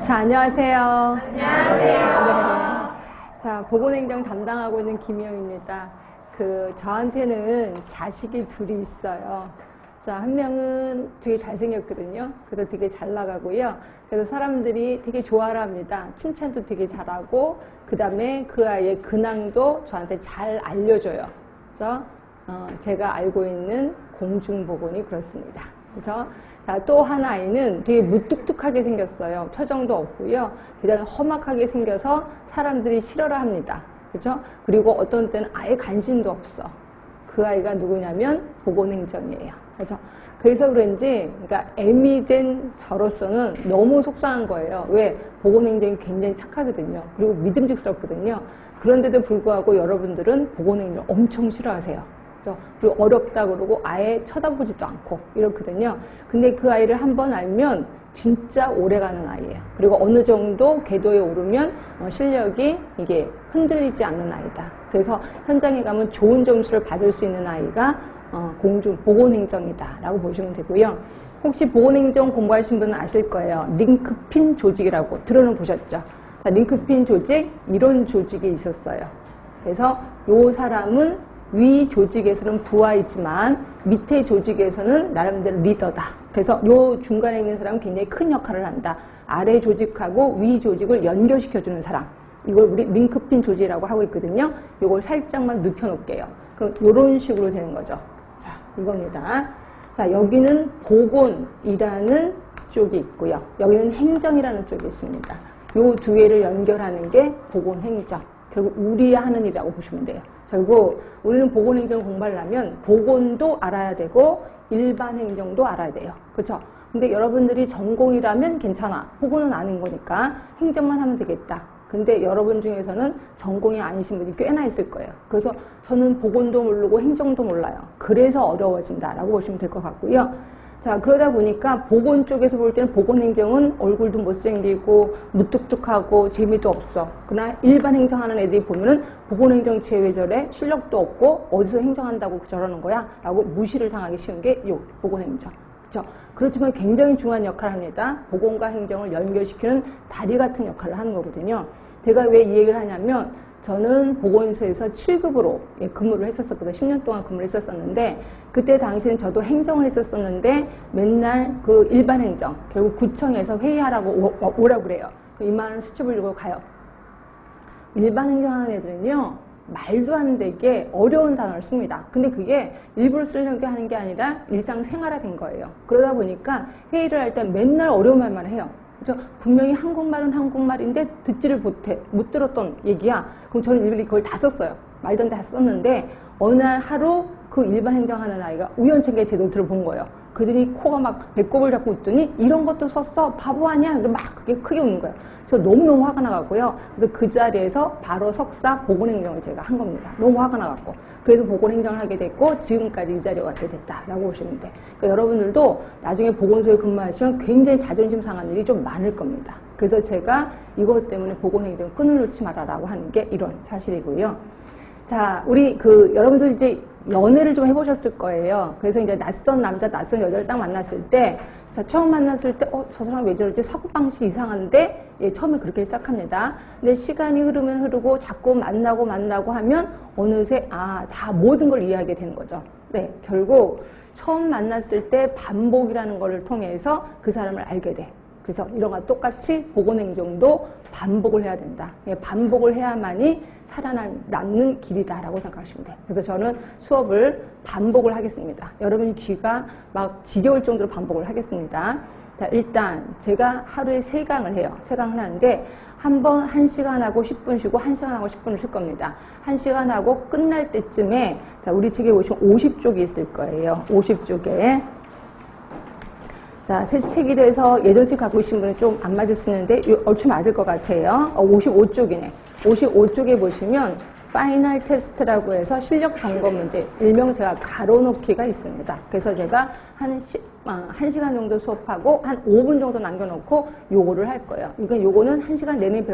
자, 안녕하세요. 안녕하세요. 네. 자, 보건행정 담당하고 있는 김희영입니다. 저한테는 자식이 둘이 있어요. 자, 한 명은 되게 잘생겼거든요. 그래서 되게 잘 나가고요. 그래서 사람들이 되게 좋아를 합니다. 칭찬도 되게 잘하고, 그 다음에 그 아이의 근황도 저한테 잘 알려줘요. 그래서 제가 알고 있는 공중보건이 그렇습니다. 그죠? 자, 또 한 아이는 되게 무뚝뚝하게 생겼어요. 표정도 없고요. 그다음에 험악하게 생겨서 사람들이 싫어라 합니다. 그죠? 그리고 어떤 때는 아예 관심도 없어. 그 아이가 누구냐면 보건행정이에요. 그죠? 그래서 그런지, 그러니까 애미 된 저로서는 너무 속상한 거예요. 왜? 보건행정이 굉장히 착하거든요. 그리고 믿음직스럽거든요. 그런데도 불구하고 여러분들은 보건행정을 엄청 싫어하세요. 그리고 어렵다 그러고 아예 쳐다보지도 않고 이렇거든요. 근데 그 아이를 한번 알면 진짜 오래가는 아이예요. 그리고 어느 정도 궤도에 오르면 실력이 이게 흔들리지 않는 아이다. 그래서 현장에 가면 좋은 점수를 받을 수 있는 아이가 보건행정이다 라고 보시면 되고요. 혹시 보건행정 공부하신 분은 아실 거예요. 링크핀 조직이라고 들어는 보셨죠? 자, 링크핀 조직, 이런 조직이 있었어요. 그래서 이 사람은 위 조직에서는 부하이지만 밑에 조직에서는 나름대로 리더다. 그래서 요 중간에 있는 사람은 굉장히 큰 역할을 한다. 아래 조직하고 위 조직을 연결시켜주는 사람. 이걸 우리 링크핀 조직이라고 하고 있거든요. 이걸 살짝만 눕혀놓을게요. 그럼 이런 식으로 되는 거죠. 자, 이겁니다. 자, 여기는 보건이라는 쪽이 있고요. 여기는 행정이라는 쪽이 있습니다. 요 두 개를 연결하는 게 보건행정. 결국 우리 하는 일이라고 보시면 돼요. 결국 우리는 보건행정 공부하려면 보건도 알아야 되고 일반 행정도 알아야 돼요. 그렇죠? 근데 여러분들이 전공이라면 괜찮아. 보건은 아닌 거니까 행정만 하면 되겠다. 근데 여러분 중에서는 전공이 아니신 분이 꽤나 있을 거예요. 그래서 저는 보건도 모르고 행정도 몰라요. 그래서 어려워진다라고 보시면 될 것 같고요. 자, 그러다 보니까 보건 쪽에서 볼 때는 보건행정은 얼굴도 못생기고 무뚝뚝하고 재미도 없어. 그러나 일반 행정하는 애들이 보면은 보건행정체 왜 저래? 실력도 없고 어디서 행정한다고 저러는 거야? 라고 무시를 당하기 쉬운 게 요 보건행정. 그렇죠? 그렇지만 굉장히 중요한 역할을 합니다. 보건과 행정을 연결시키는 다리 같은 역할을 하는 거거든요. 제가 왜 이 얘기를 하냐면 저는 보건소에서 7급으로 근무를 했었거든요. 10년 동안 근무를 했었는데 그때 당시에는 저도 행정을 했었는데 맨날 그 일반 행정, 결국 구청에서 회의하라고 오라고 그래요. 이만한 수첩을 들고 가요. 일반 행정하는 애들은요, 말도 안 되게 어려운 단어를 씁니다. 근데 그게 일부러 쓰려고 하는 게 아니라 일상생활화된 거예요. 그러다 보니까 회의를 할 때 맨날 어려운 말만 해요. 그렇죠? 분명히 한국말은 한국말인데 듣지를 못 들었던 얘기야. 그럼 저는 일일이 그걸 다 썼어요. 말던 다 썼는데 어느 날 하루 그 일반 행정하는 아이가 우연찮게 제 노트를 본 거예요. 그들이 코가 막 배꼽을 잡고 웃더니 이런 것도 썼어? 바보 아니야? 그래서 막 그게 크게 웃는 거예요. 저 너무너무 화가 나갖고요. 그래서 그 자리에서 바로 석사 보건행정을 제가 한 겁니다. 너무 화가 나갖고. 그래서 보건행정을 하게 됐고 지금까지 이 자리에 왔게 됐다라고 보시면 돼. 그러니까 여러분들도 나중에 보건소에 근무하시면 굉장히 자존심 상한 일이 좀 많을 겁니다. 그래서 제가 이것 때문에 보건행정 끈을 놓지 말아라고 하는 게 이런 사실이고요. 자, 우리 여러분들 이제 연애를 좀 해보셨을 거예요. 그래서 이제 낯선 남자, 낯선 여자를 딱 만났을 때, 자, 처음 만났을 때, 저 사람 왜 저러지? 사고방식이 이상한데? 예, 처음에 그렇게 시작합니다. 근데 시간이 흐르면 흐르고 자꾸 만나고 하면 어느새, 다 모든 걸 이해하게 되는 거죠. 네, 결국 처음 만났을 때 반복이라는 거를 통해서 그 사람을 알게 돼. 그래서 이런 거 똑같이 보건행정도 반복을 해야 된다. 예, 반복을 해야만이 살아남는 길이다라고 생각하시면 돼요. 그래서 저는 수업을 반복을 하겠습니다. 여러분이 귀가 막 지겨울 정도로 반복을 하겠습니다. 자, 일단 제가 하루에 3강을 해요. 3강을 하는데 한 번 1시간 하고 10분 쉬고 1시간 하고 10분을 쉴 겁니다. 1시간 하고 끝날 때쯤에 자, 우리 책에 보시면 50쪽이 있을 거예요. 50쪽에 자, 새 책이 돼서 예전 책 갖고 계신 분은 좀 안 맞을 수 있는데 얼추 맞을 것 같아요. 55쪽이네. 55쪽에 보시면 파이널 테스트라고 해서 실력 점검 문제, 일명 제가 가로놓기가 있습니다. 그래서 제가 한 1시간 정도 수업하고 한 5분 정도 남겨놓고 요거를 할 거예요. 그러니까 요거는 1시간 내내